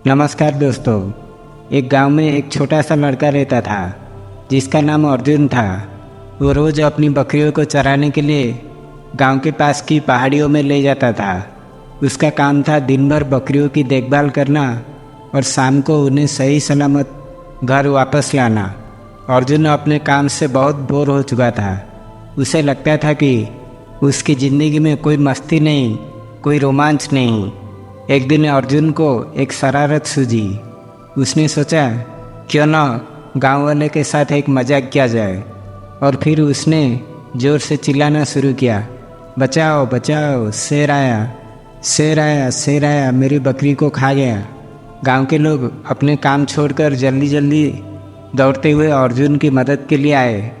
नमस्कार दोस्तों। एक गांव में एक छोटा सा लड़का रहता था जिसका नाम अर्जुन था। वो रोज़ अपनी बकरियों को चराने के लिए गांव के पास की पहाड़ियों में ले जाता था। उसका काम था दिन भर बकरियों की देखभाल करना और शाम को उन्हें सही सलामत घर वापस लाना। अर्जुन अपने काम से बहुत बोर हो चुका था। उसे लगता था कि उसकी ज़िंदगी में कोई मस्ती नहीं, कोई रोमांच नहीं। एक दिन अर्जुन को एक शरारत सूझी। उसने सोचा क्यों ना गांव वाले के साथ एक मजाक किया जाए, और फिर उसने ज़ोर से चिल्लाना शुरू किया, बचाओ बचाओ, शेर आया, शेर आया, शेर आया, मेरी बकरी को खा गया। गांव के लोग अपने काम छोड़कर जल्दी जल्दी दौड़ते हुए अर्जुन की मदद के लिए आए,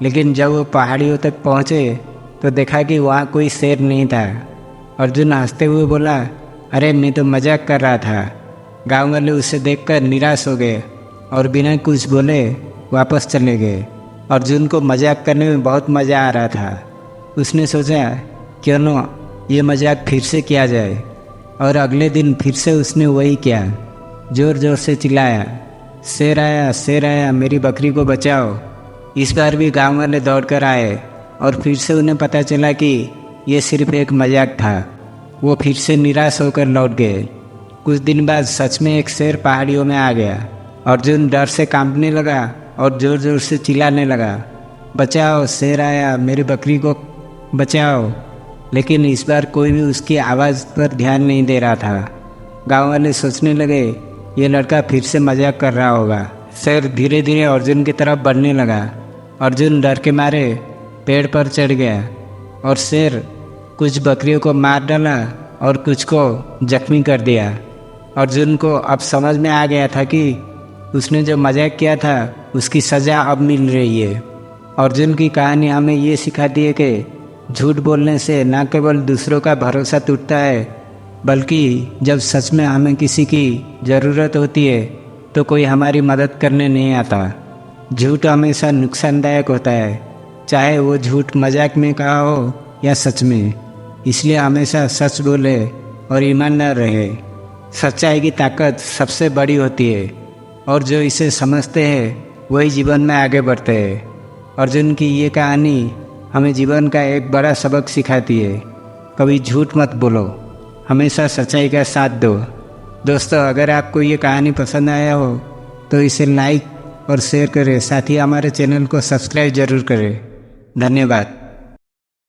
लेकिन जब वो पहाड़ियों तक पहुँचे तो देखा कि वहाँ कोई शेर नहीं था। अर्जुन हंसते हुए बोला, अरे मैं तो मजाक कर रहा था। गांव वाले उसे देखकर निराश हो गए और बिना कुछ बोले वापस चले गए। अर्जुन को मजाक करने में बहुत मज़ा आ रहा था। उसने सोचा क्यों न ये मजाक फिर से किया जाए, और अगले दिन फिर से उसने वही किया। ज़ोर ज़ोर से चिल्लाया, शेर आया, शेर आया, मेरी बकरी को बचाओ। इस बार भी गांव वाले दौड़ कर आए और फिर से उन्हें पता चला कि ये सिर्फ एक मजाक था। वो फिर से निराश होकर लौट गए। कुछ दिन बाद सच में एक शेर पहाड़ियों में आ गया। अर्जुन डर से कांपने लगा और ज़ोर ज़ोर से चिल्लाने लगा, बचाओ, शेर आया, मेरी बकरी को बचाओ। लेकिन इस बार कोई भी उसकी आवाज़ पर ध्यान नहीं दे रहा था। गांव वाले सोचने लगे ये लड़का फिर से मजाक कर रहा होगा। शेर धीरे धीरे अर्जुन की तरफ बढ़ने लगा। अर्जुन डर के मारे पेड़ पर चढ़ गया और शेर कुछ बकरियों को मार डाला और कुछ को जख्मी कर दिया। अर्जुन को अब समझ में आ गया था कि उसने जो मजाक किया था उसकी सज़ा अब मिल रही है। अर्जुन की कहानी हमें ये सिखाती है कि झूठ बोलने से न केवल दूसरों का भरोसा टूटता है, बल्कि जब सच में हमें किसी की ज़रूरत होती है तो कोई हमारी मदद करने नहीं आता। झूठ हमेशा नुकसानदायक होता है, चाहे वो झूठ मजाक में कहा हो या सच में। इसलिए हमेशा सच बोले और ईमानदार रहे। सच्चाई की ताकत सबसे बड़ी होती है और जो इसे समझते हैं वही जीवन में आगे बढ़ते हैं। अर्जुन की ये कहानी हमें जीवन का एक बड़ा सबक सिखाती है। कभी झूठ मत बोलो, हमेशा सच्चाई का साथ दो। दोस्तों, अगर आपको ये कहानी पसंद आया हो तो इसे लाइक और शेयर करें, साथ ही हमारे चैनल को सब्सक्राइब जरूर करें। धन्यवाद।